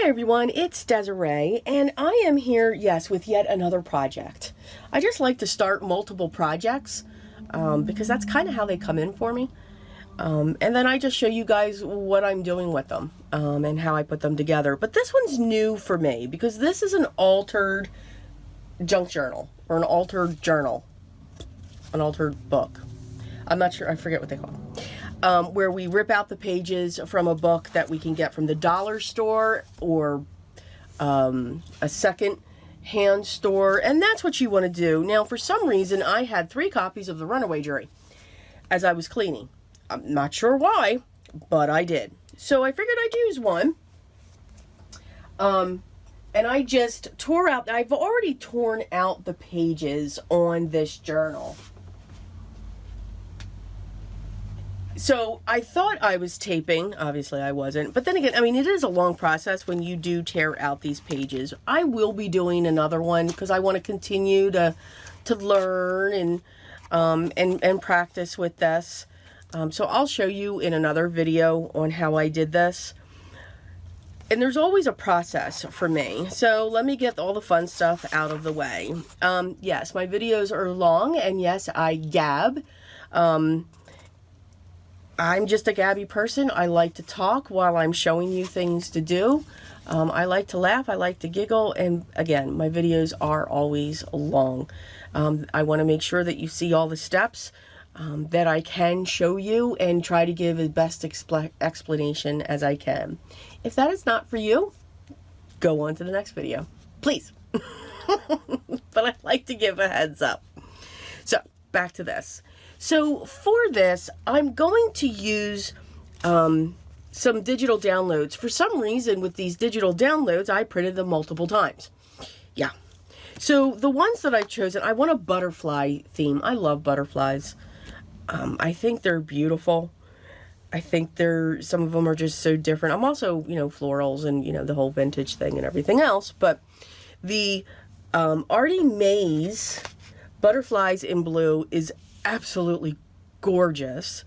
Hey everyone, it's Desiree, and I am here, yes, with yet another project. I just like to start multiple projects because that's kind of how they come in for me. And then I just show you guys what I'm doing with them and how I put them together. But this one's new for me because this is an altered junk journal or an altered journal, an altered book. I'm not sure, I forget what they call them. Where we rip out the pages from a book that we can get from the dollar store or a second hand store, and that's what you want to do. Now, for some reason, I had 3 copies of The Runaway Jury as I was cleaning. I'm not sure why, but I did. So I figured I'd use one. And I just tore out, I've already torn out the pages on this journal. So I thought I was taping, obviously I wasn't, but then again, I mean, it is a long process when you do tear out these pages. I will be doing another one because I want to continue to learn and practice with this. So I'll show you in another video on how I did this. And there's always a process for me. So let me get all the fun stuff out of the way. Yes, my videos are long, and yes, I gab. I'm just a gabby person. I like to talk while I'm showing you things to do. I like to laugh. I like to giggle. And again, my videos are always long. I want to make sure that you see all the steps that I can show you and try to give the best explanation as I can. If that is not for you, go on to the next video, please. But I'd like to give a heads up. So back to this. So for this, I'm going to use some digital downloads. For some reason, with these digital downloads, I printed them multiple times. Yeah. So the ones that I've chosen, I want a butterfly theme. I love butterflies. I think they're beautiful. I think some of them are just so different. I'm also, florals and, the whole vintage thing and everything else. But the Artie Mays Butterflies in Blue is absolutely gorgeous.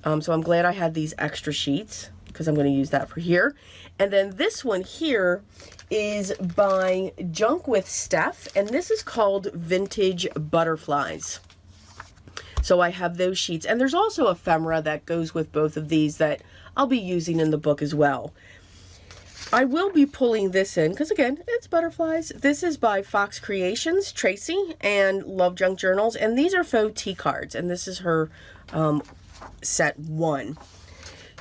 So I'm glad I had these extra sheets because I'm going to use that for here. And then this one here is by Junk with Steph, and this is called Vintage Butterflies. So I have those sheets, and there's also ephemera that goes with both of these that I'll be using in the book as well. I will be pulling this in because, again, it's butterflies. This is by Fox Creations, Tracy, and Love Junk Journals. And these are faux tea cards. And this is her set 1.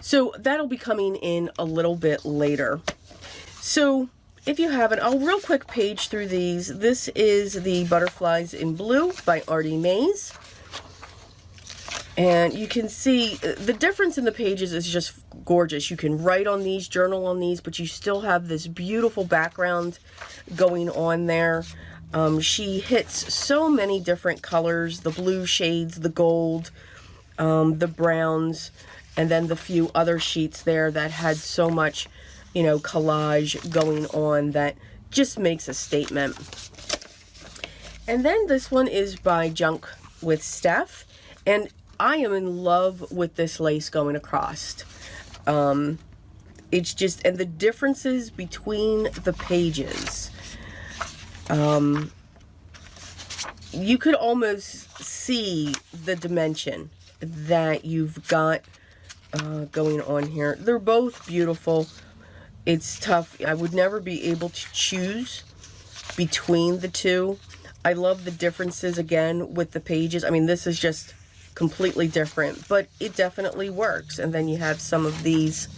So that'll be coming in a little bit later. So if you haven't, I'll real quick page through these. This is the Butterflies in Blue by Artie Mays. And you can see the difference in the pages is just gorgeous. You can write on these, journal on these, but you still have this beautiful background going on there. She hits so many different colors, the blue shades, the gold, the browns, and then the few other sheets there that had so much, collage going on that just makes a statement. And then this one is by Junk with Steph, and I am in love with this lace going across. It's just, and the differences between the pages. You could almost see the dimension that you've got going on here. They're both beautiful. It's tough. I would never be able to choose between the two. I love the differences again with the pages. I mean, this is just completely different, but it definitely works. And then you have some of these.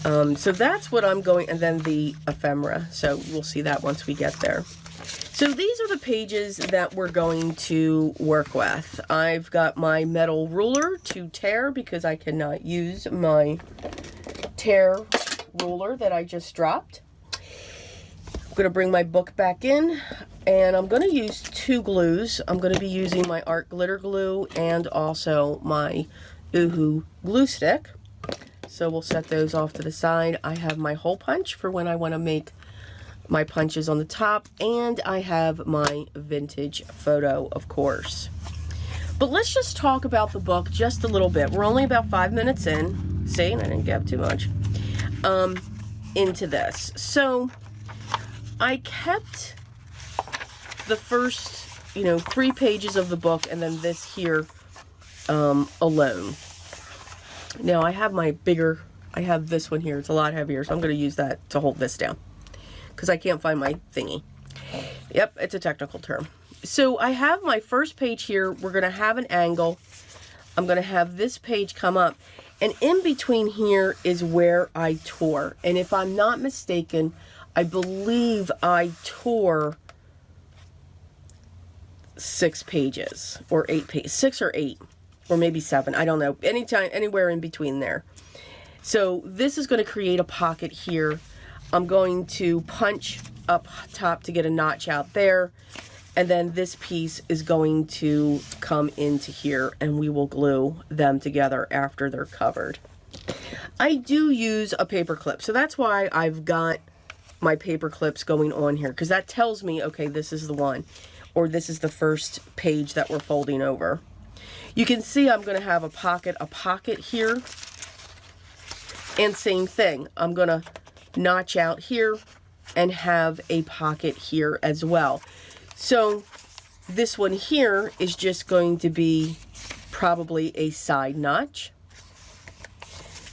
So that's what I'm going, and then the ephemera. So we'll see that once we get there. So these are the pages that we're going to work with. I've got my metal ruler to tear because I cannot use my tear ruler that I just dropped. I'm going to bring my book back in, and I'm going to use 2 glues. I'm going to be using my art glitter glue and also my Oohoo glue stick. So we'll set those off to the side. I have my hole punch for when I want to make my punches on the top, and I have my vintage photo, of course. But let's just talk about the book just a little bit. We're only about 5 minutes in. See, and I didn't gab too much. into this. So I kept the first, 3 pages of the book and then this here alone. Now I have I have this one here. It's a lot heavier, so I'm going to use that to hold this down because I can't find my thingy. Yep, it's a technical term. So I have my first page here. We're going to have an angle. I'm going to have this page come up. And in between here is where I tore. And if I'm not mistaken, I believe I tore 6 pages or 8 pages. 6 or 8 or maybe 7. I don't know. Anywhere in between there. So this is going to create a pocket here. I'm going to punch up top to get a notch out there. And then this piece is going to come into here and we will glue them together after they're covered. I do use a paper clip. So that's why I've got my paper clips going on here. Because that tells me, okay, this is the one. Or this is the first page that we're folding over. You can see I'm going to have a pocket here. And same thing. I'm going to notch out here and have a pocket here as well. So this one here is just going to be probably a side notch.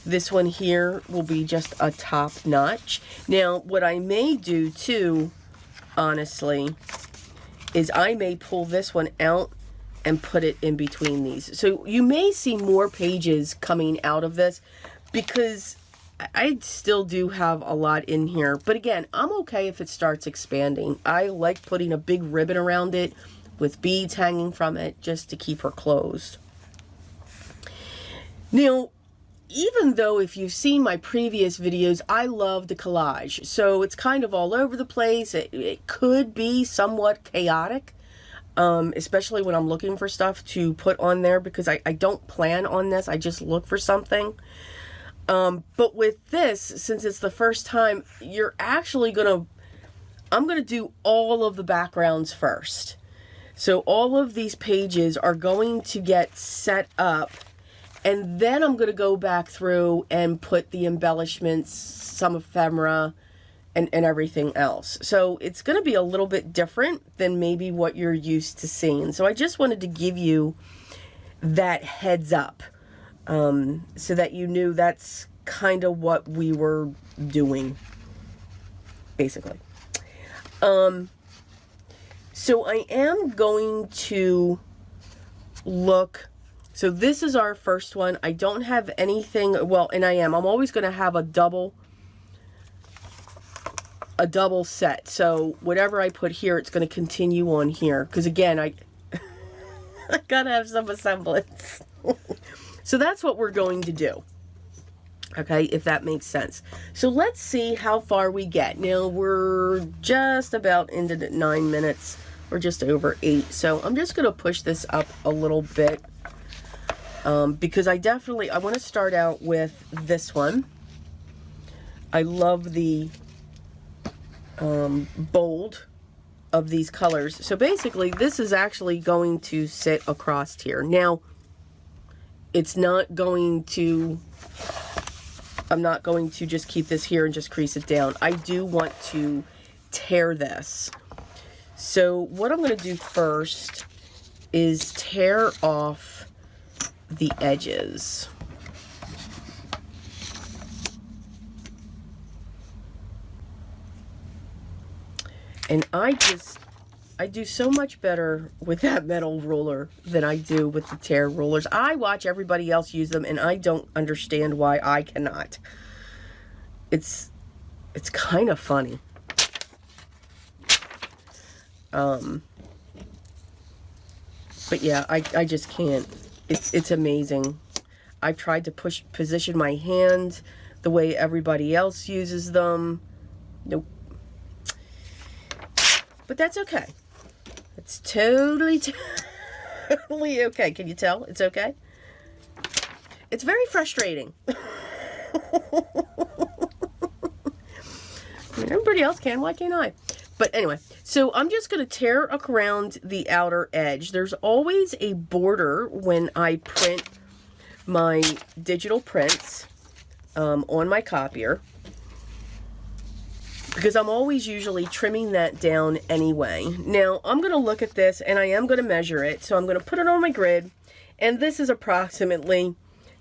This one here will be just a top notch. Now, what I may do too, honestly, is I may pull this one out and put it in between these. So you may see more pages coming out of this because I still do have a lot in here. But again, I'm okay if it starts expanding. I like putting a big ribbon around it with beads hanging from it just to keep her closed. Now, even though if you've seen my previous videos, I love the collage. So it's kind of all over the place. It could be somewhat chaotic, especially when I'm looking for stuff to put on there because I don't plan on this. I just look for something. But with this, since it's the first time, you're actually I'm going to do all of the backgrounds first. So all of these pages are going to get set up, and then I'm going to go back through and put the embellishments, some ephemera, and everything else. So it's going to be a little bit different than maybe what you're used to seeing. So I just wanted to give you that heads up. So that you knew that's kind of what we were doing, basically. So I am going to look. So this is our first one. I don't have anything. Well, and I'm always going to have a double set. So whatever I put here, it's going to continue on here. Because again, I gotta have some semblance. So that's what we're going to do. Okay, if that makes sense. So let's see how far we get. Now we're just about into the 9 minutes. We're just over 8. So I'm just going to push this up a little bit. Because I want to start out with this one. I love the bold of these colors. So basically this is actually going to sit across here. Now, it's not going to, I'm not going to just keep this here and just crease it down. I do want to tear this. So what I'm going to do first is tear off the edges. And I do so much better with that metal ruler than I do with the tear rulers. I watch everybody else use them and I don't understand why I cannot. It's kind of funny. But yeah, I just can't. It's amazing. I've tried to position my hand the way everybody else uses them. Nope. But that's okay. It's totally okay. Can you tell? It's okay. It's very frustrating. Everybody else can. Why can't I? But anyway, so I'm just going to tear around the outer edge. There's always a border when I print my digital prints on my copier. because I'm always usually trimming that down anyway. Now, I'm going to look at this, and I am going to measure it. So I'm going to put it on my grid, and this is approximately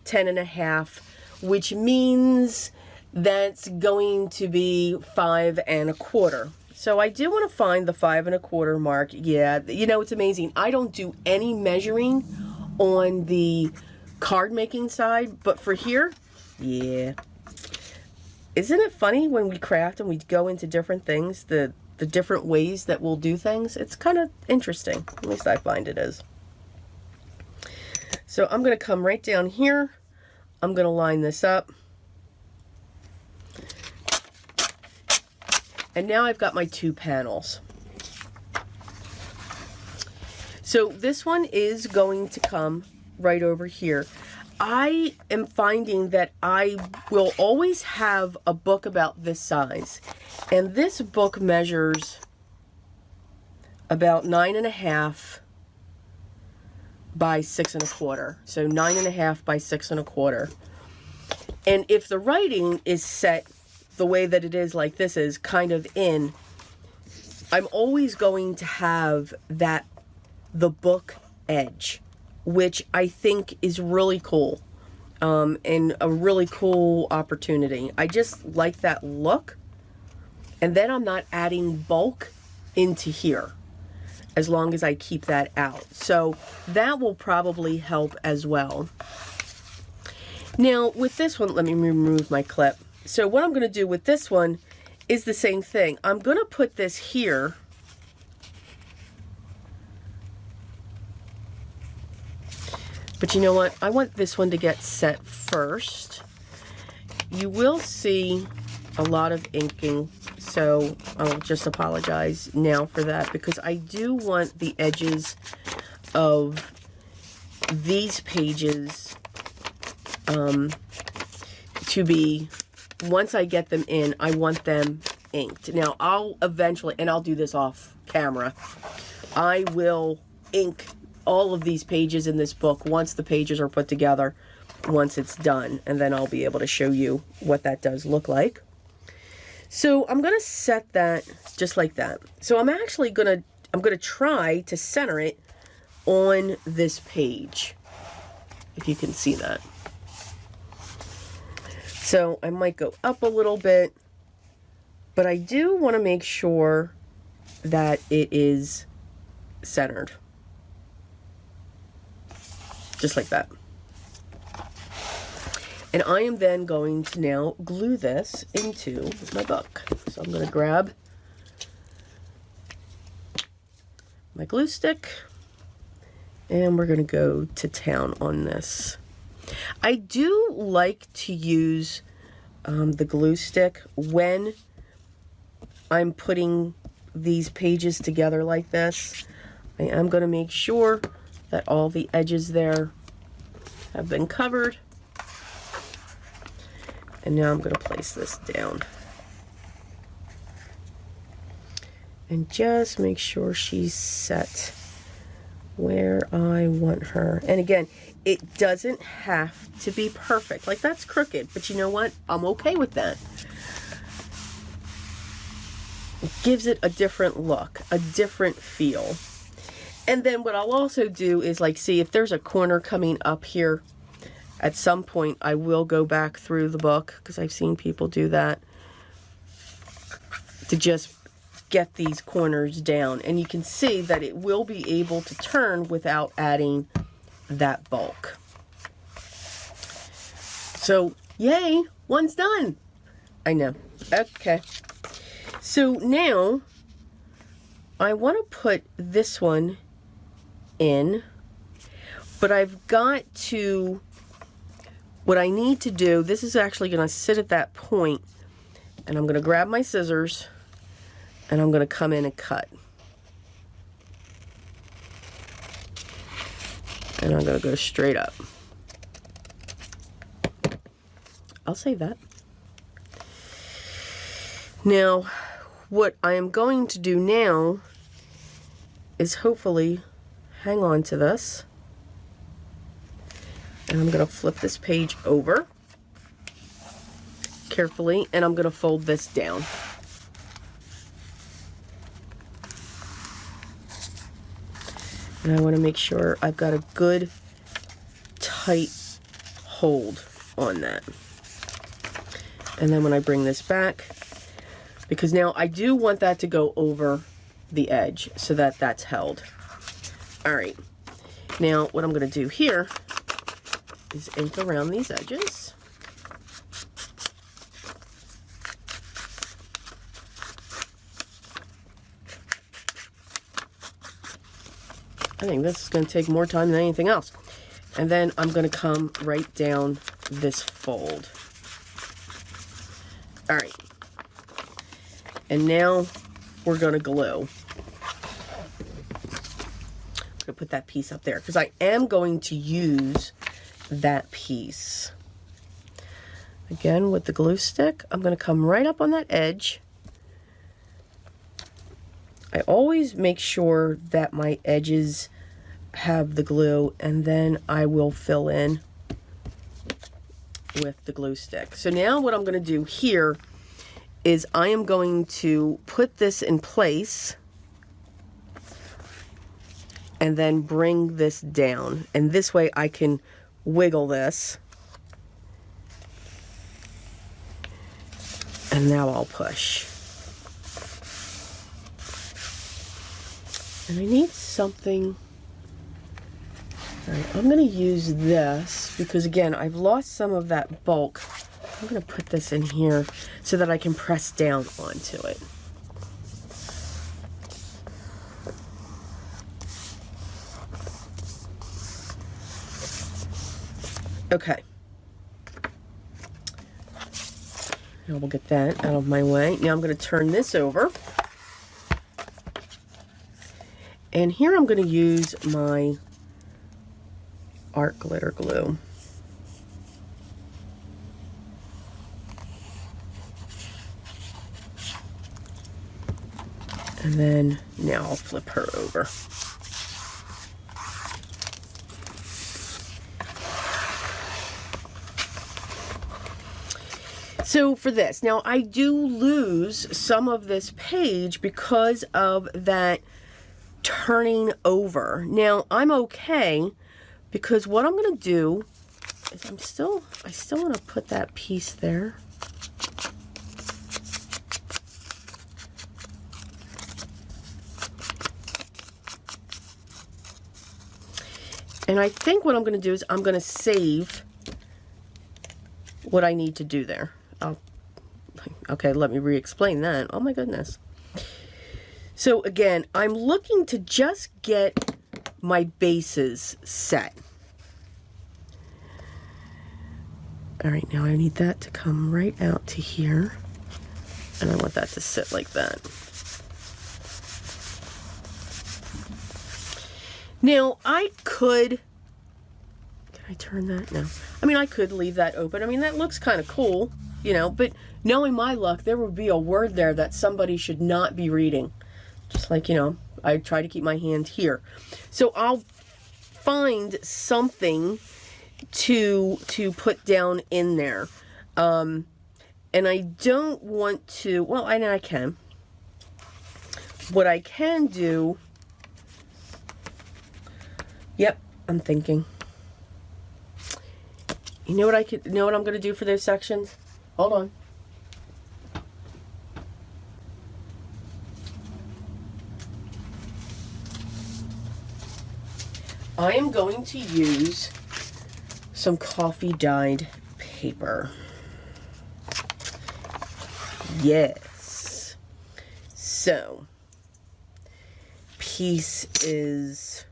10.5, which means that's going to be 5 1/4. So I do want to find the 5 1/4 mark. Yeah, you know, it's amazing. I don't do any measuring on the card making side, but for here, yeah. Isn't it funny when we craft and we go into different things, the different ways that we'll do things? It's kind of interesting. At least I find it is. So I'm going to come right down here. I'm going to line this up. And now I've got my 2 panels. So this one is going to come right over here. I am finding that I will always have a book about this size. And this book measures about 9.5 by 6 1/4. So 9.5 by 6 1/4. And if the writing is set the way that it is, like this is kind of in, I'm always going to have the book edge, which I think is really cool, and a really cool opportunity. I just like that look. And then I'm not adding bulk into here, as long as I keep that out. So that will probably help as well. Now with this one, let me remove my clip. So what I'm going to do with this one is the same thing. I'm going to put this here. But you know what? I want this one to get set first. You will see a lot of inking, so I'll just apologize now for that, because I do want the edges of these pages to be, once I get them in, I want them inked. Now I'll eventually, and I'll do this off camera, I will ink all of these pages in this book once the pages are put together, once it's done, and then I'll be able to show you what that does look like. So I'm going to set that just like that. So I'm actually going to try to center it on this page, if you can see that. So I might go up a little bit, but I do want to make sure that it is centered. Just like that. And I am then going to now glue this into my book. So I'm going to grab my glue stick, and we're going to go to town on this. I do like to use the glue stick when I'm putting these pages together like this. I am going to make sure that all the edges there have been covered. And now I'm going to place this down. And just make sure she's set where I want her. And again, it doesn't have to be perfect. Like, that's crooked, but you know what? I'm okay with that. It gives it a different look, a different feel. And then what I'll also do is, like, see if there's a corner coming up here. At some point, I will go back through the book, because I've seen people do that, to just get these corners down. And you can see that it will be able to turn without adding that bulk. So, yay, one's done. I know. Okay. So now, I want to put this one in, but I've got to, what I need to do, this is actually going to sit at that point, and I'm going to grab my scissors, and I'm going to come in and cut. And I'm going to go straight up. I'll save that. Now, what I am going to do now is hopefully hang on to this. And I'm going to flip this page over carefully, and I'm going to fold this down. And I want to make sure I've got a good tight hold on that. And then when I bring this back, because now I do want that to go over the edge so that that's held. All right. Now what I'm going to do here is ink around these edges. I think this is going to take more time than anything else. And then I'm going to come right down this fold. All right. And now we're going to glue. I'm going to put that piece up there because I am going to use that piece. Again, with the glue stick, I'm going to come right up on that edge. I always make sure that my edges have the glue, and then I will fill in with the glue stick. So now what I'm going to do here is I am going to put this in place and then bring this down. And this way I can wiggle this. And now I'll push. And I need something. All right, I'm going to use this because, again, I've lost some of that bulk. I'm going to put this in here so that I can press down onto it. Okay. Now we'll get that out of my way. Now I'm going to turn this over. And here I'm going to use my art glitter glue. And then now I'll flip her over. So for this, now I do lose some of this page because of that turning over. Now I'm okay because what I'm going to do is I still want to put that piece there. And I think what I'm going to do is I'm going to save what I need to do there. Okay, let me re-explain that. Oh my goodness. So again, I'm looking to just get my bases set. All right, now I need that to come right out to here. And I want that to sit like that. Now, I could... Can I turn that? No. I mean, I could leave that open. I mean, that looks kind of cool, you know, but knowing my luck, there would be a word there that somebody should not be reading. Just like, you know, I try to keep my hand here. So I'll find something to put down in there. And I don't want to, well, I can. What I can do, yep, I'm thinking. You know what I'm going to do for those sections? Hold on. I am going to use some coffee dyed paper. Yes. So, piece is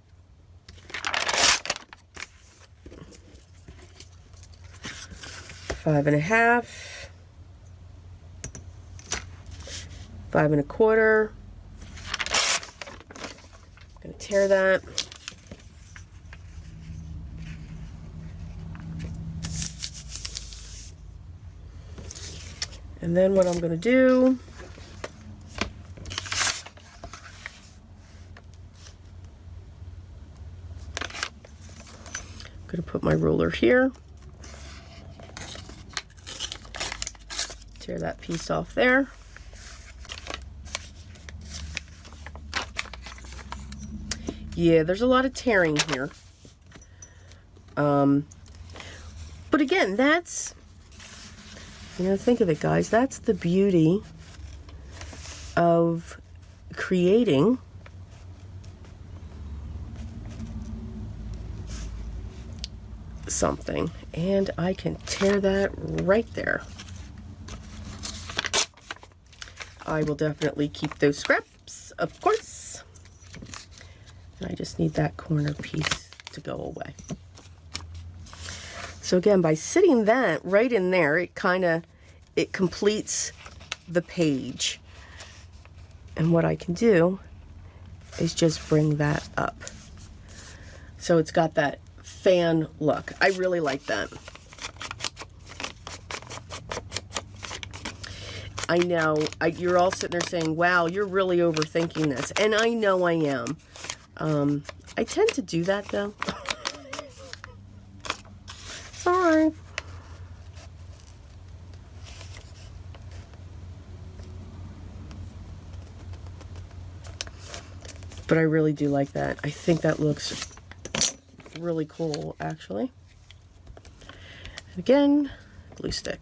5.5, 5 1/4. I'm going to tear that. And then what I'm going to do, I'm going to put my ruler here, tear that piece off there. Yeah, there's a lot of tearing here. But again, that's, you know, think of it, guys. That's the beauty of creating something. And I can tear that right there. I will definitely keep those scraps, of course. And I just need that corner piece to go away. So again, by sitting that right in there, it completes the page. And what I can do is just bring that up. So it's got that fan look. I really like that. I know, you're all sitting there saying, wow, you're really overthinking this. And I know I am. I tend to do that, though. Sorry. But I really do like that. I think that looks really cool, actually. And again, glue stick.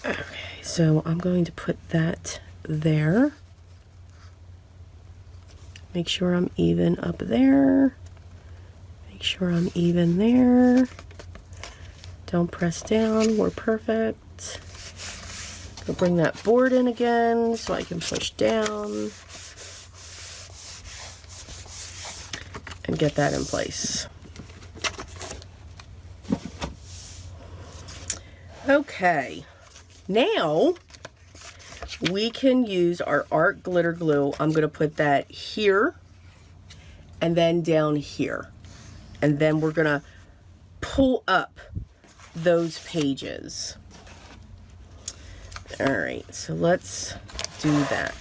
Okay, so I'm going to put that there. Make sure I'm even up there. Make sure I'm even there. Don't press down. We're perfect. I'll bring that board in again so I can push down and get that in place. Okay, now we can use our art glitter glue. I'm going to put that here and then down here. And then we're going to pull up those pages. All right, so let's do that.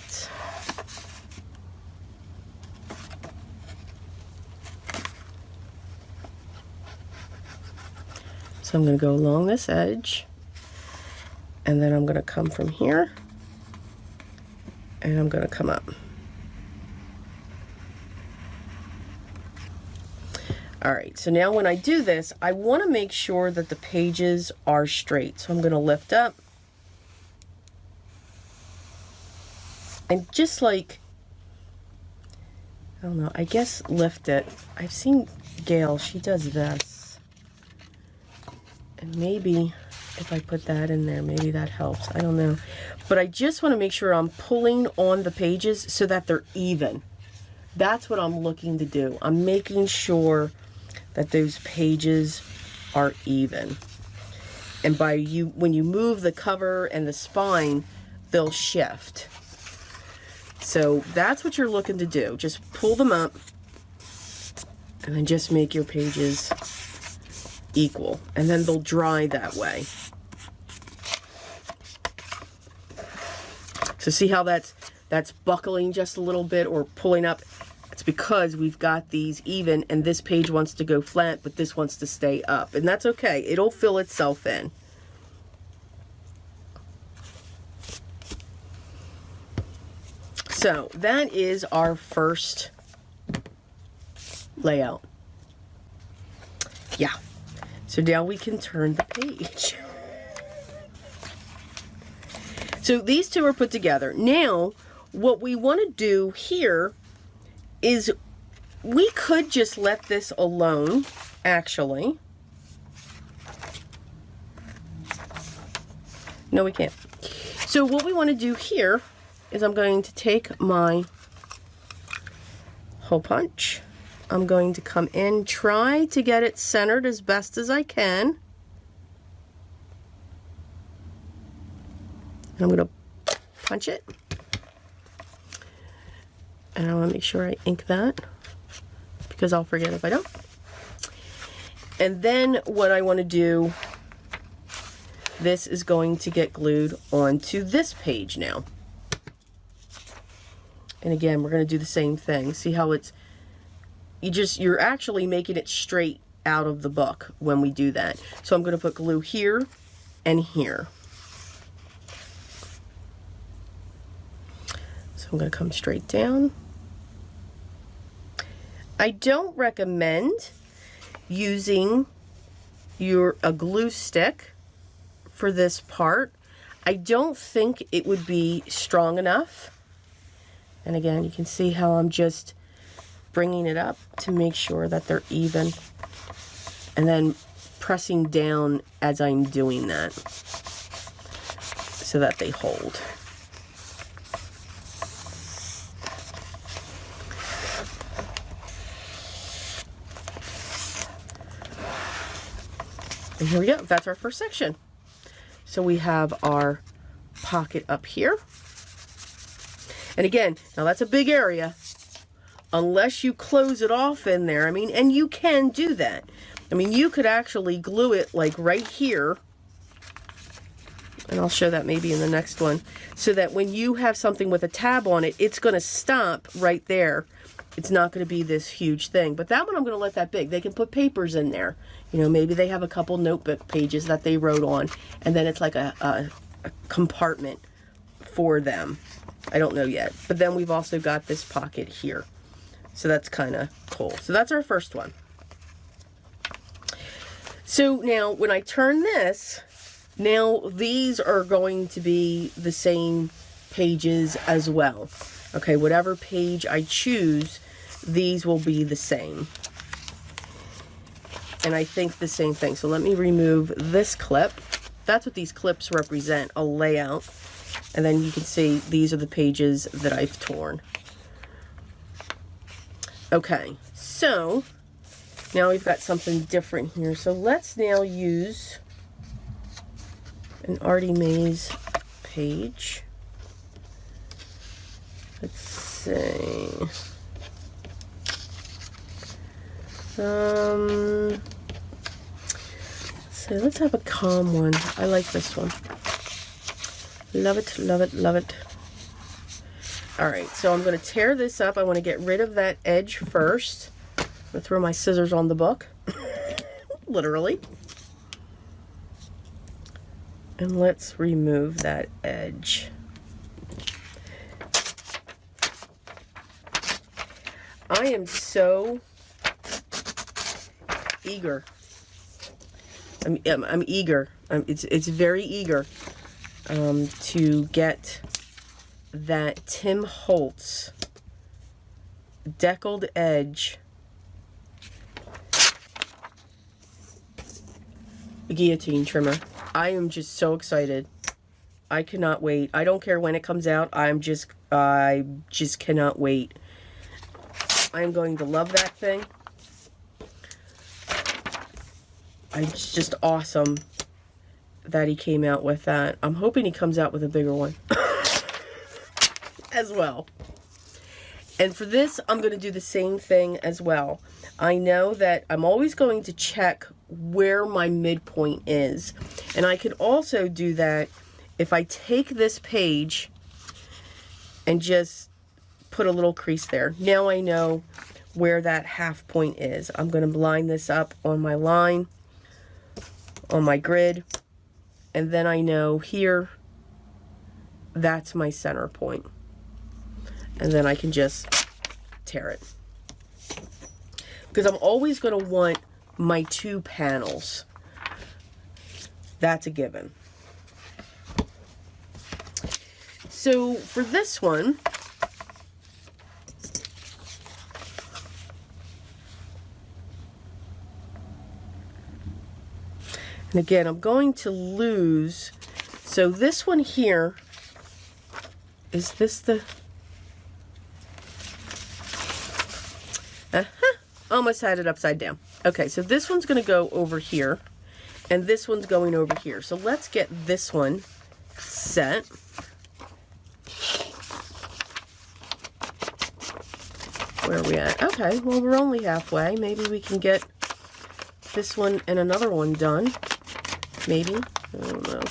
So I'm going to go along this edge, and then I'm going to come from here, and I'm going to come up. All right, so now when I do this, I want to make sure that the pages are straight. So I'm going to lift up. And just like, I don't know, I guess lift it. I've seen Gail, she does this. And maybe if I put that in there, maybe that helps. I don't know. But I just want to make sure I'm pulling on the pages so that they're even. That's what I'm looking to do. I'm making sure that those pages are even. And when you move the cover and the spine, they'll shift. So that's what you're looking to do. Just pull them up and then just make your pages equal. And then they'll dry that way. So see how that's buckling just a little bit or pulling up? It's because we've got these even and this page wants to go flat, but this wants to stay up. And that's okay. It'll fill itself in. So that is our first layout. Yeah. So now we can turn the page. So these two are put together. Now, what we want to do here is we could just let this alone, actually. No, we can't. So what we want to do here is I'm going to take my hole punch. I'm going to come in, try to get it centered as best as I can. I'm going to punch it. And I want to make sure I ink that because I'll forget if I don't. And then what I want to do, this is going to get glued onto this page now. And again, we're going to do the same thing. See how it's, you're actually making it straight out of the book when we do that. So I'm going to put glue here and here. So I'm going to come straight down. I don't recommend using a glue stick for this part. I don't think it would be strong enough. And again, you can see how I'm just bringing it up to make sure that they're even, and then pressing down as I'm doing that so that they hold. And here we go. That's our first section. So we have our pocket up here. And again, now that's a big area. Unless you close it off in there, I mean, and you can do that. I mean, you could actually glue it like right here. And I'll show that maybe in the next one. So that when you have something with a tab on it, it's going to stop right there. It's not going to be this huge thing. But that one I'm going to let that big. They can put papers in there. You know, maybe they have a couple notebook pages that they wrote on. And then it's like a compartment for them. I don't know yet. But then we've also got this pocket here. So that's kind of cool. So that's our first one. So now when I turn this, now these are going to be the same pages as well. Okay, whatever page I choose, these will be the same. And I think the same thing. So let me remove this clip. That's what these clips represent, a layout. And then you can see these are the pages that I've torn. Okay, so now we've got something different here. So let's now use an Artie Mays page. Let's see. So let's have a calm one. I like this one. Love it, love it, love it. All right, so I'm going to tear this up. I want to get rid of that edge first. I'm going to throw my scissors on the book. Literally. And let's remove that edge. I am so eager. I'm eager. It's very eager to get that Tim Holtz deckled edge guillotine trimmer. I am just so excited. I cannot wait. I don't care when it comes out. I just cannot wait. I'm going to love that thing. It's just awesome that he came out with that. I'm hoping he comes out with a bigger one as well. And for this, I'm going to do the same thing as well. I know that I'm always going to check where my midpoint is. And I could also do that if I take this page and just put a little crease there. Now I know where that half point is. I'm going to line this up on my line, on my grid, and then I know here, that's my center point. And then I can just tear it. Because I'm always going to want my 2 panels. That's a given. So for this one, and again, I'm going to lose, so this one here, is this the, almost had it upside down. Okay, so this one's going to go over here, and this one's going over here. So let's get this one set. Where are we at? Okay, well, we're only halfway. Maybe we can get this one and another one done. Maybe. I don't know.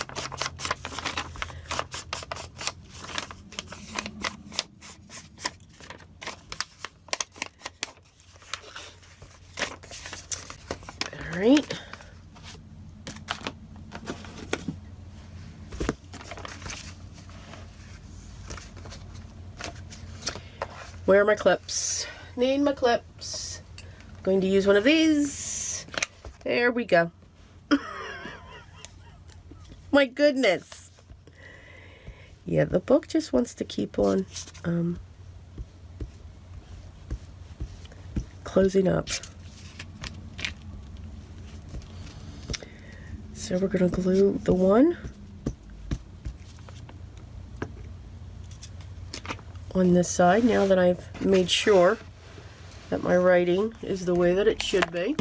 All right. Where are my clips? Need my clips. Going to use one of these. There we go. My goodness. Yeah, the book just wants to keep on closing up. So we're going to glue the one on this side now that I've made sure that my writing is the way that it should be.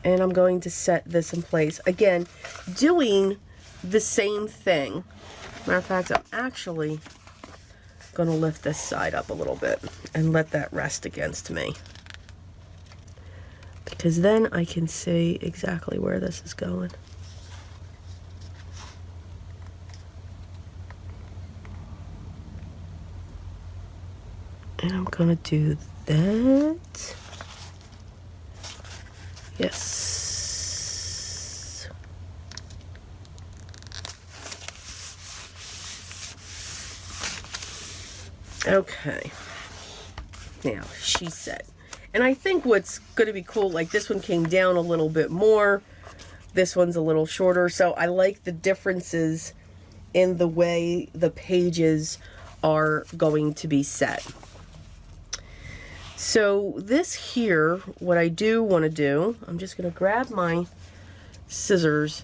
And I'm going to set this in place. Again, doing the same thing. Matter of fact, I'm actually going to lift this side up a little bit and let that rest against me. Because then I can see exactly where this is going. And I'm going to do that. Yes. Okay. Now, she said. And I think what's going to be cool, like this one came down a little bit more. This one's a little shorter. So I like the differences in the way the pages are going to be set. So this here, what I do want to do, I'm just going to grab my scissors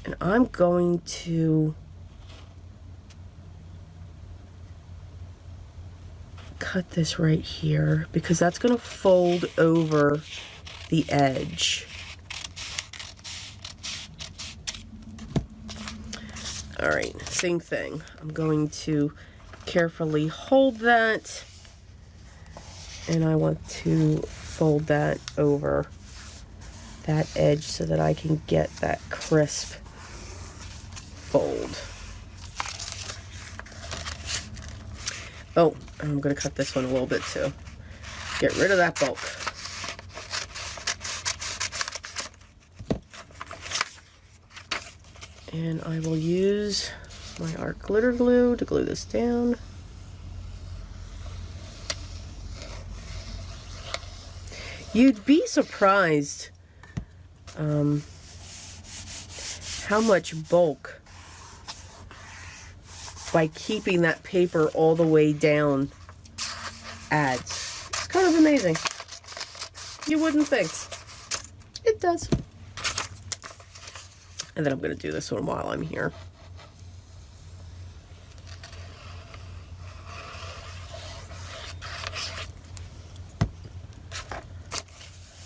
and I'm going to cut this right here because that's going to fold over the edge. All right, same thing. I'm going to carefully hold that. And I want to fold that over that edge so that I can get that crisp fold. Oh, I'm going to cut this one a little bit too. Get rid of that bulk. And I will use my art glitter glue to glue this down. You'd be surprised how much bulk by keeping that paper all the way down adds. It's kind of amazing. You wouldn't think. It does. And then I'm going to do this one while I'm here.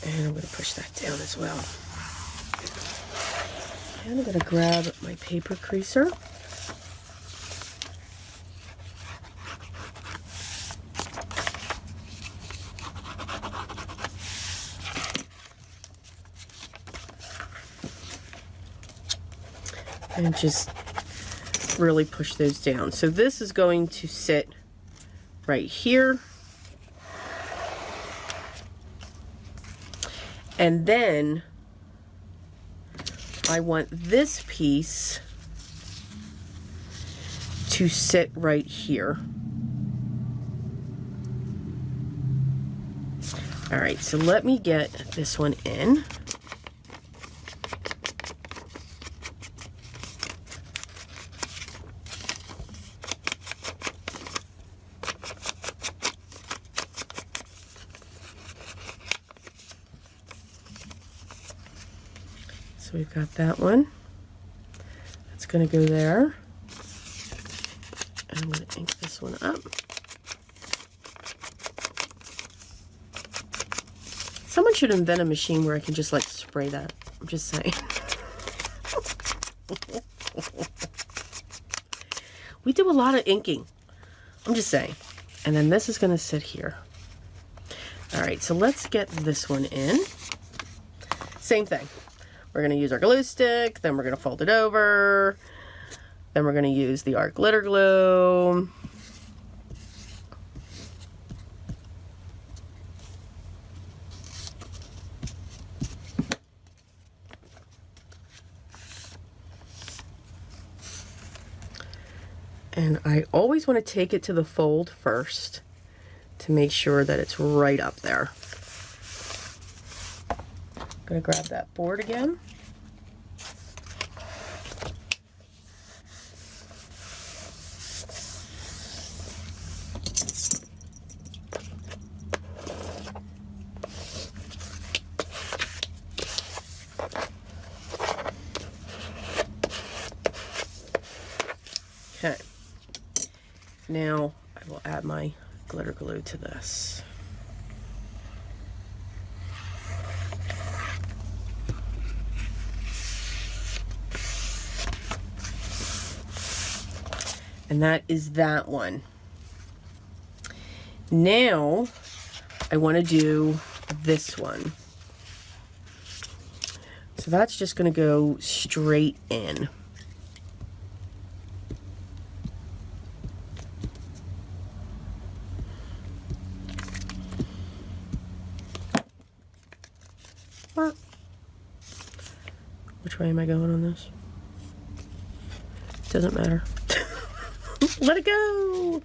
And I'm going to push that down as well. And I'm going to grab my paper creaser. And just really push those down. So this is going to sit right here. And then I want this piece to sit right here. All right, so let me get this one in. So we've got that one. That's going to go there. And I'm going to ink this one up. Someone should invent a machine where I can just like spray that. I'm just saying. We do a lot of inking. I'm just saying. And then this is going to sit here. All right, so let's get this one in. Same thing. We're going to use our glue stick, then we're going to fold it over, then we're going to use the art glitter glue. And I always want to take it to the fold first to make sure that it's right up there. I'm going to grab that board again. Okay, now I will add my glitter glue to this. And that is that one. Now I want to do this one. So that's just going to go straight in. Which way am I going on this? Doesn't matter. Let it go.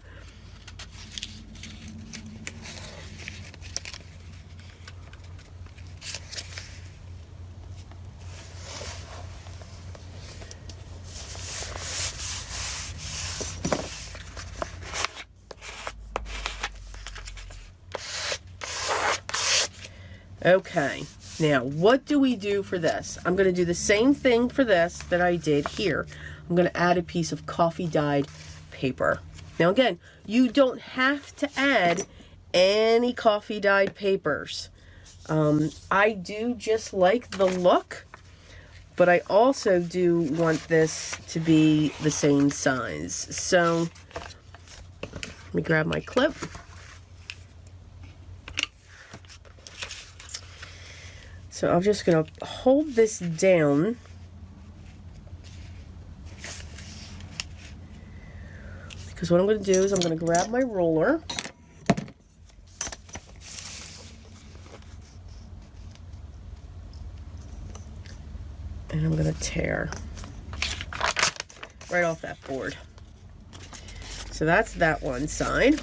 Okay, now what do we do for this? I'm going to do the same thing for this that I did here. I'm going to add a piece of coffee dyed paper. Now again, you don't have to add any coffee dyed papers. I do just like the look, but I also do want this to be the same size. So let me grab my clip. So I'm just going to hold this down. Because what I'm going to do is I'm going to grab my ruler. And I'm going to tear right off that board. So that's that one side.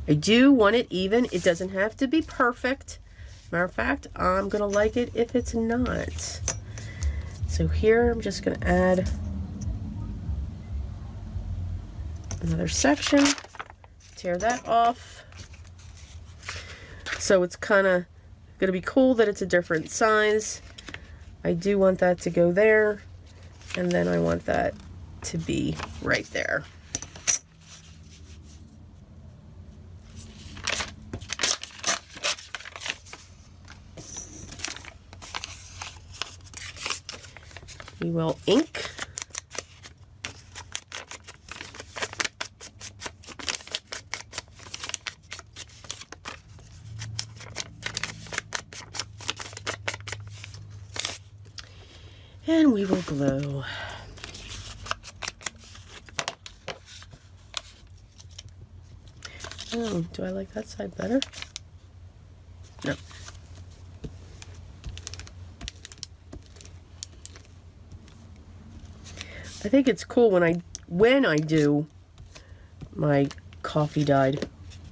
I do want it even. It doesn't have to be perfect. Matter of fact, I'm going to like it if it's not. So here I'm just going to add another section. Tear that off. So it's kind of going to be cool that it's a different size. I do want that to go there. And then I want that to be right there. We will ink. And we will glue. Oh, do I like that side better? No. I think it's cool when I do my coffee dyed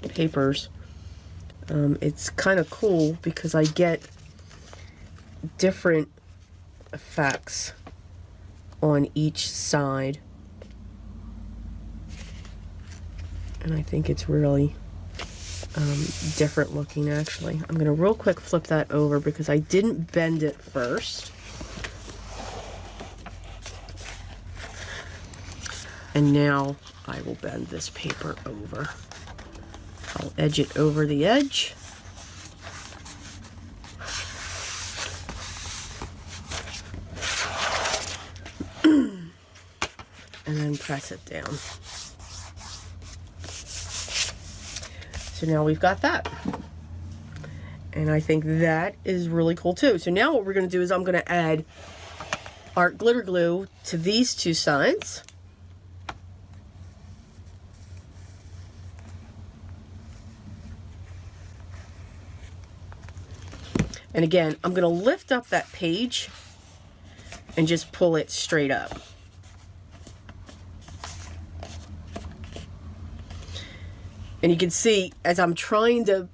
papers. It's kind of cool because I get different effects on each side, and I think it's really different looking. Actually, I'm gonna real quick flip that over because I didn't bend it first. And now I will bend this paper over. I'll edge it over the edge. And then press it down. So now we've got that. And I think that is really cool too. So now what we're going to do is I'm going to add art glitter glue to these two sides. And again, I'm going to lift up that page and just pull it straight up. And you can see as I'm trying to,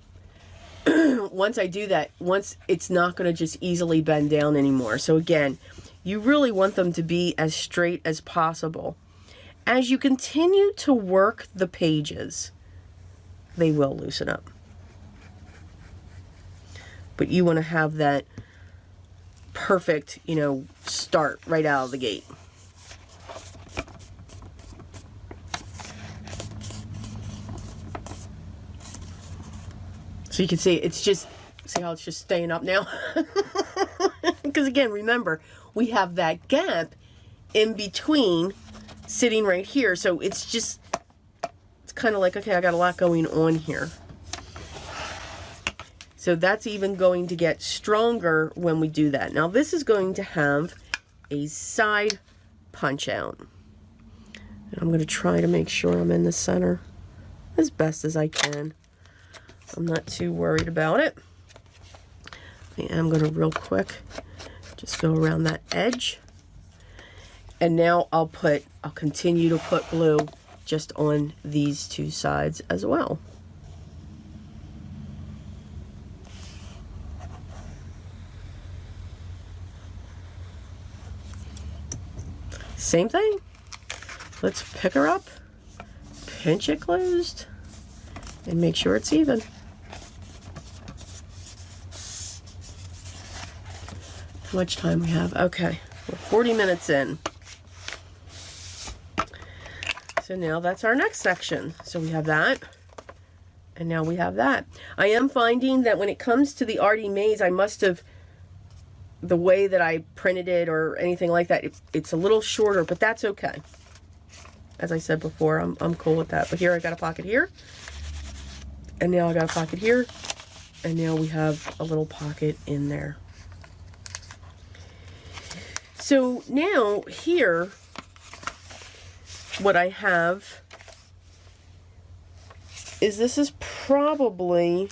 once I do that, once it's not going to just easily bend down anymore. So again, you really want them to be as straight as possible. As you continue to work the pages, they will loosen up. But you want to have that perfect, you know, start right out of the gate. So you can see it's just, see how it's just staying up now? Because again, remember, we have that gap in between sitting right here. So it's just, it's kind of like, okay, I got a lot going on here. So that's even going to get stronger when we do that. Now this is going to have a side punch out. And I'm going to try to make sure I'm in the center as best as I can. I'm not too worried about it. I am going to real quick just go around that edge. And now I'll continue to put glue just on these two sides as well. Same thing. Let's pick her up, pinch it closed, and make sure it's even. How much time we have? Okay, we're 40 minutes in. So now that's our next section. So we have that, and now we have that. I am finding that when it comes to the Artie Maze, I must have, the way that I printed it or anything like that, it's a little shorter, but that's okay. As I said before, I'm cool with that. But here I got a pocket here, and now I got a pocket here, and now we have a little pocket in there. So now here, what I have is, this is probably,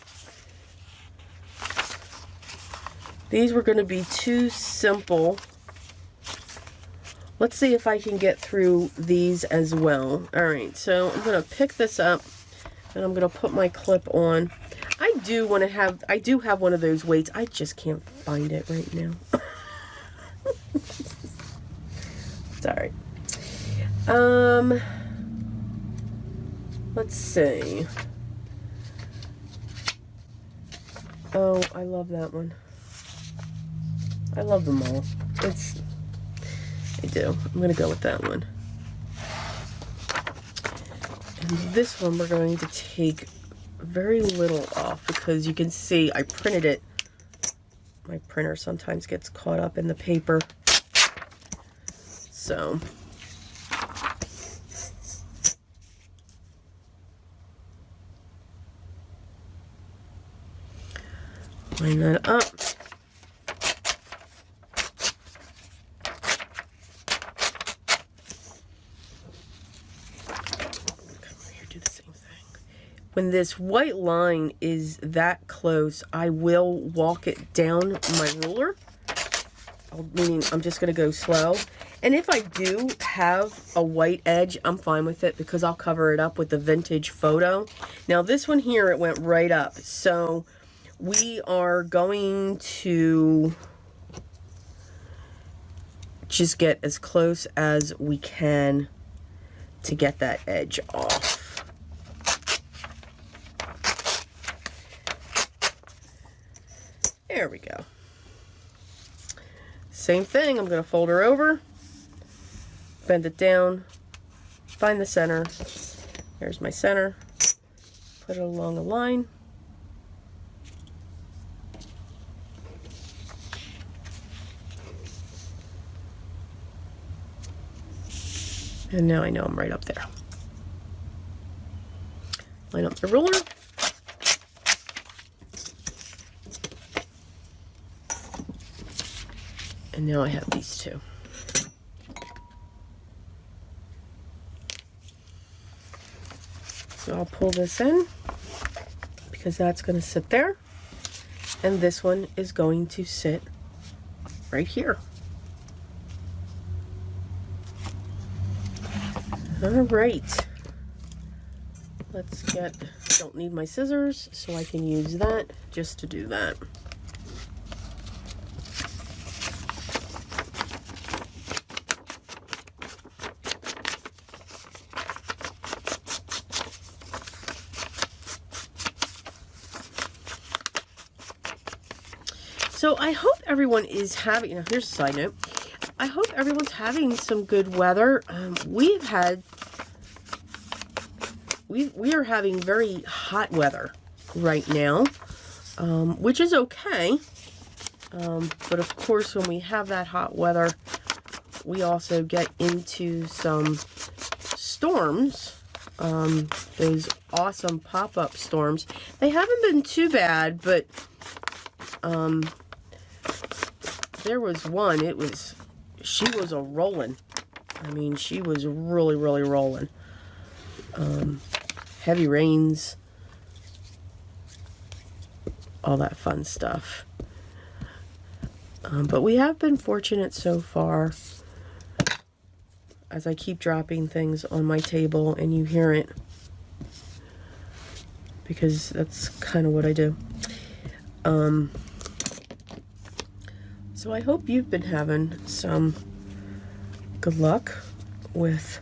these were going to be too simple. Let's see if I can get through these as well. All right, so I'm going to pick this up and I'm going to put my clip on. I do have one of those weights. I just can't find it right now. It's all right. Let's see. Oh, I love that one. I love them all. I do. I'm going to go with that one. And this one we're going to take very little off because you can see I printed it. My printer sometimes gets caught up in the paper. So line that up. When this white line is that close, I will walk it down my ruler, meaning I'm just going to go slow. And if I do have a white edge, I'm fine with it because I'll cover it up with the vintage photo. Now this one here, it went right up. So we are going to just get as close as we can to get that edge off. There we go. Same thing, I'm going to fold her over, bend it down, find the center. There's my center. Put it along a line. And now I know I'm right up there. Line up the ruler. And now I have these two. So I'll pull this in because that's going to sit there. And this one is going to sit right here. All right. Let's get don't need my scissors, so I can use that just to do that. So I hope everyone is having, you know, here's a side note. I hope everyone's having some good weather. We are having very hot weather right now, which is okay. But of course, when we have that hot weather, we also get into some storms, those awesome pop-up storms. They haven't been too bad, but there was one, she was a rolling. I mean, she was really, really rolling. Heavy rains, all that fun stuff. But we have been fortunate so far. As I keep dropping things on my table and you hear it, because that's kind of what I do. So I hope you've been having some good luck with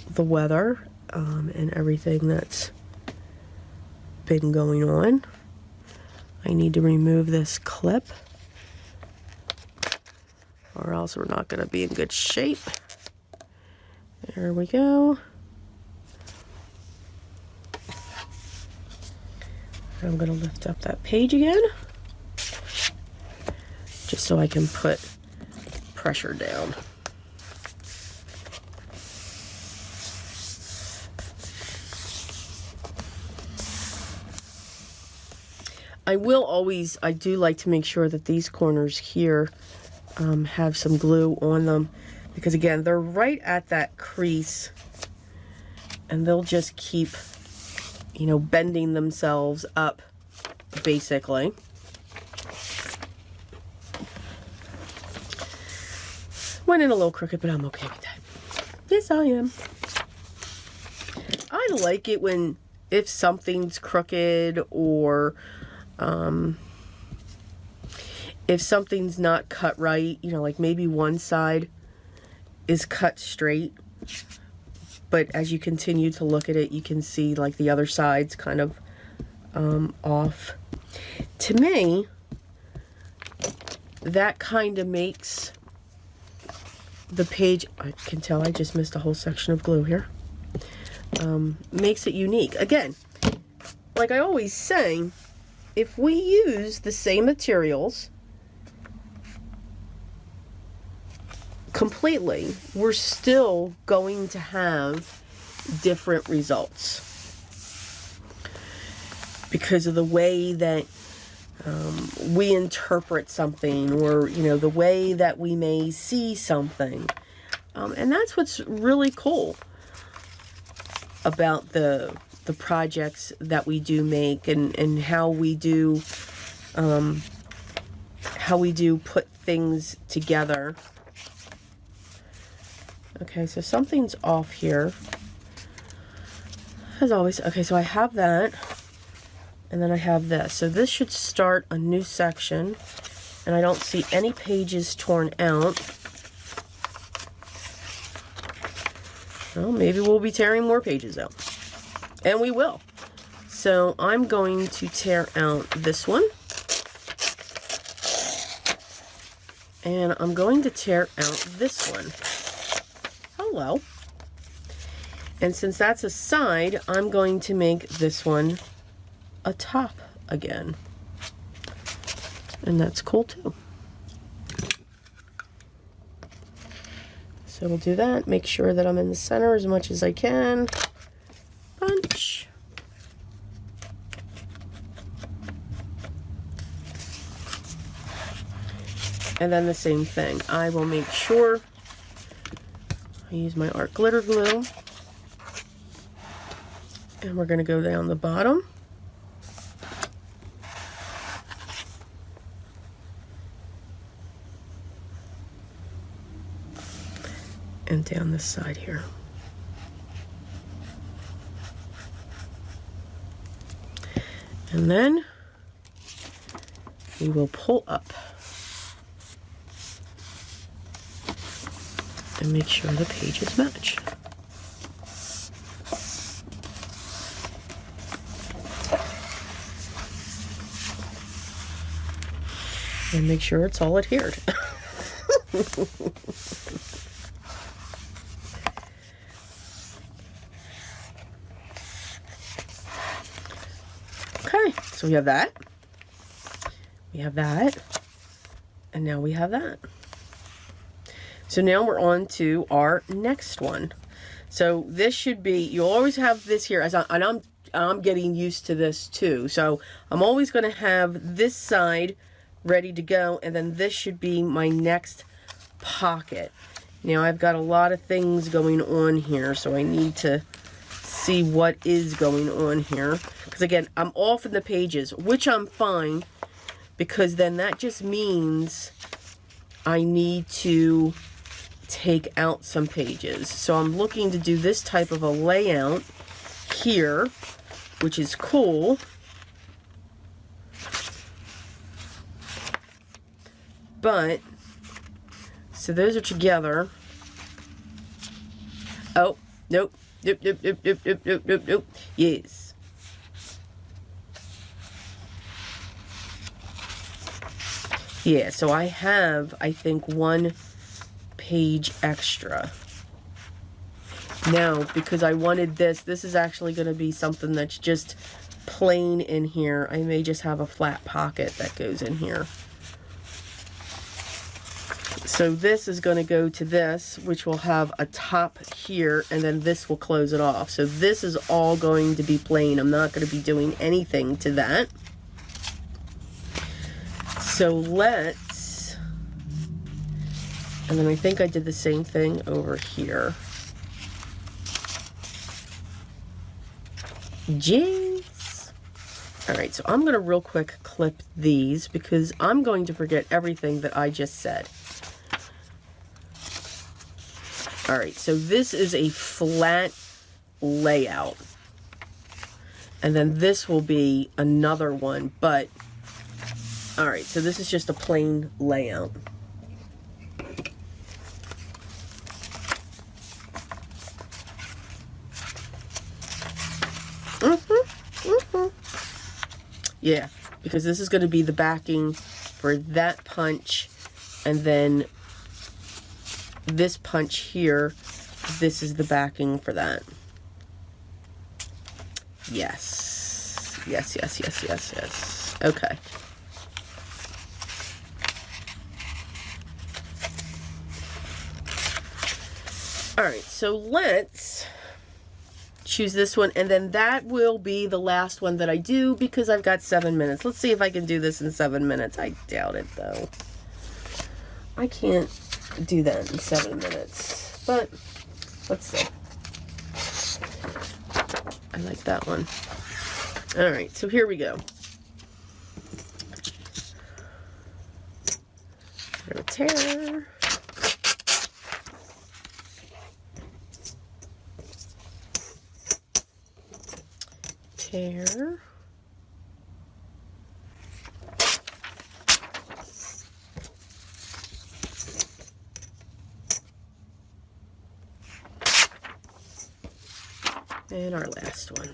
the weather and everything that's been going on. I need to remove this clip, or else we're not going to be in good shape. There we go. I'm going to lift up that page again, just so I can put pressure down. I do like to make sure that these corners here have some glue on them, because again, they're right at that crease and they'll just keep, you know, bending themselves up, basically. Went in a little crooked, but I'm okay with that. Yes, I am. I like it when, if something's crooked, or if something's not cut right, you know, like maybe one side is cut straight, but as you continue to look at it, you can see like the other side's kind of off. To me, that kind of makes the page, I can tell I just missed a whole section of glue here, makes it unique. Again, like I always say, if we use the same materials completely, we're still going to have different results because of the way that we interpret something, or, you know, the way that we may see something. And that's what's really cool about the projects that we do make, and how we do put things together. Okay, so something's off here, as always. Okay, so I have that, and then I have this. So this should start a new section, and I don't see any pages torn out. Well, maybe we'll be tearing more pages out. And we will. So I'm going to tear out this one. And I'm going to tear out this one. Hello. And since that's a side, I'm going to make this one a top again. And that's cool too. So we'll do that. Make sure that I'm in the center as much as I can. Punch. And then the same thing. I will make sure I use my art glitter glue. And we're going to go down the bottom. And down this side here. And then we will pull up and make sure the pages match. And make sure it's all adhered. Okay, so we have that. We have that. And now we have that. So now we're on to our next one. So this should be, you'll always have this here, and I'm getting used to this too. So I'm always going to have this side ready to go, and then this should be my next pocket. Now I've got a lot of things going on here, so I need to see what is going on here. Because again, I'm off in the pages, which I'm fine, because then that just means I need to take out some pages. So I'm looking to do this type of a layout here, which is cool. But, so those are together. Oh, nope. Nope, nope, nope, nope, nope, nope, nope, nope. Yes. Yeah, so I have, I think, 1 page extra. Now, because I wanted this is actually going to be something that's just plain in here. I may just have a flat pocket that goes in here. So this is going to go to this, which will have a top here, and then this will close it off. So this is all going to be plain. I'm not going to be doing anything to that. So let's, and then I think I did the same thing over here. Jeez. All right, so I'm going to real quick clip these because I'm going to forget everything that I just said. All right, so this is a flat layout. And then this will be another one, but all right, so this is just a plain layout. Yeah, because this is going to be the backing for that punch, and then this punch here, this is the backing for that. Yes. Yes, yes, yes, yes, yes. Okay. All right, so let's choose this one, and then that will be the last one that I do because I've got 7 minutes. Let's see if I can do this in 7 minutes. I doubt it, though. I can't do that in 7 minutes, but let's see. I like that one. All right, so here we go. I'm gonna tear. Tear. And our last one.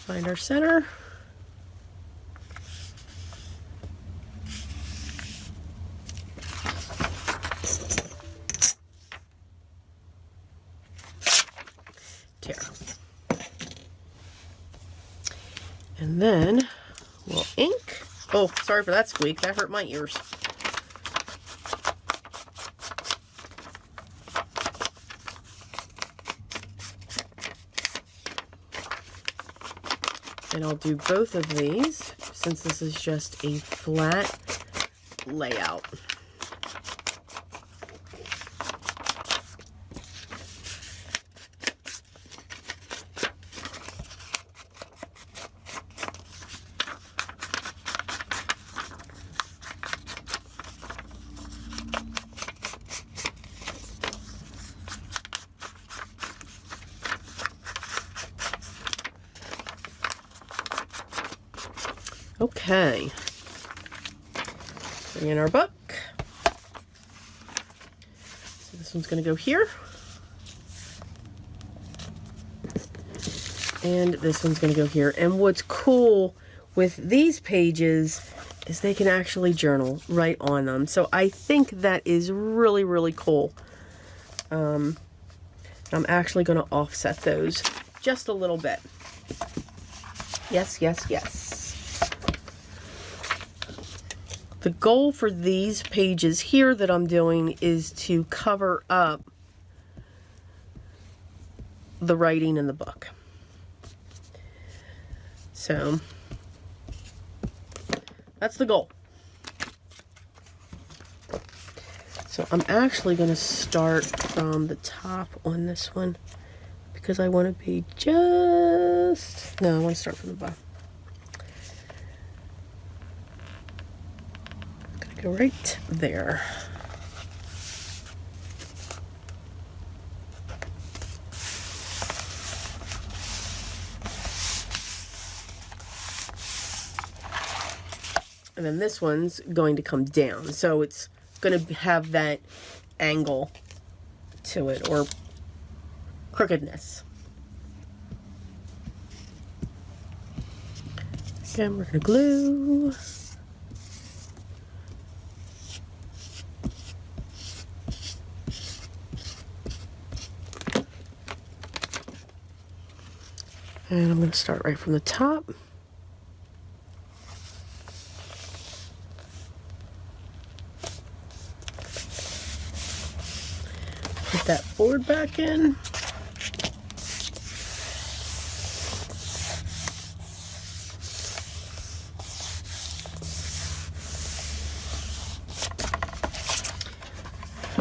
Find our center. Tear. And then we'll ink. Oh, sorry for that squeak. That hurt my ears. And I'll do both of these since this is just a flat layout. Okay. Bring in our book. So this one's going to go here. And this one's going to go here. And what's cool with these pages is they can actually journal right on them. So I think that is really, really cool. I'm actually going to offset those just a little bit. Yes, yes, yes. The goal for these pages here that I'm doing is to cover up the writing in the book. So that's the goal. So I'm actually going to start from the top on this one because I want to be just... No, I want to start from the bottom. I'm going to go right there. And then this one's going to come down. So it's going to have that angle to it, or crookedness. Again, we're going to glue. And I'm going to start right from the top. Put that board back in.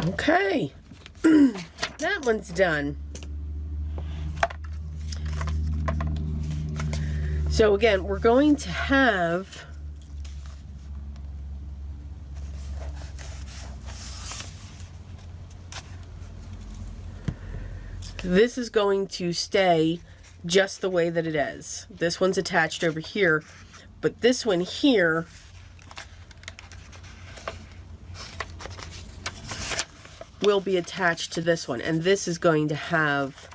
Okay, that one's done. So again, we're going to have this is going to stay just the way that it is. This one's attached over here, but this one here will be attached to this one, and this is going to have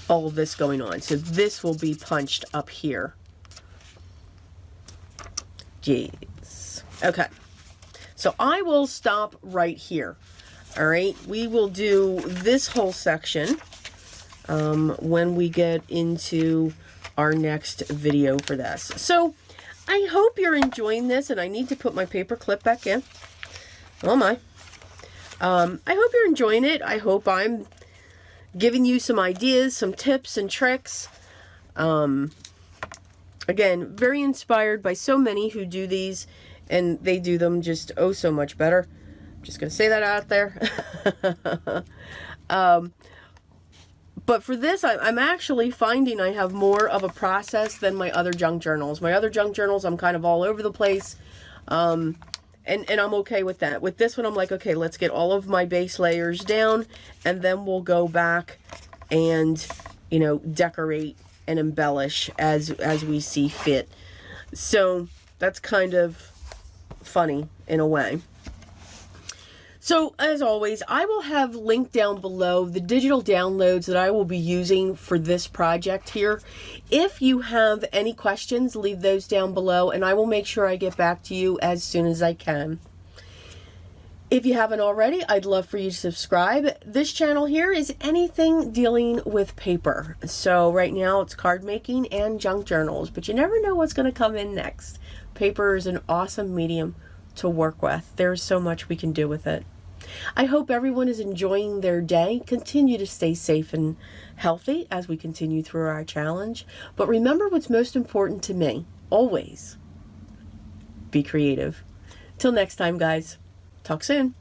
all of this going on. So this will be punched up here. Jeez. Okay. So I will stop right here. All right. We will do this whole section when we get into our next video for this. So I hope you're enjoying this, and I need to put my paper clip back in. Oh my. I hope you're enjoying it. I hope I'm giving you some ideas, some tips and tricks. Again, very inspired by so many who do these, and they do them just oh so much better. I'm just going to say that out there. But for this, I'm actually finding I have more of a process than my other junk journals. My other junk journals, I'm kind of all over the place. And I'm okay with that. With this one, I'm like, okay, let's get all of my base layers down, and then we'll go back and, you know, decorate and embellish as we see fit. So that's kind of funny in a way. So, as always, I will have linked down below the digital downloads that I will be using for this project here. If you have any questions, leave those down below, and I will make sure I get back to you as soon as I can. If you haven't already, I'd love for you to subscribe. This channel here is anything dealing with paper. So, right now, it's card making and junk journals, but you never know what's going to come in next. Paper is an awesome medium to work with. There's so much we can do with it. I hope everyone is enjoying their day. Continue to stay safe and healthy as we continue through our challenge. But remember what's most important to me. Always be creative. Till next time, guys. Talk soon.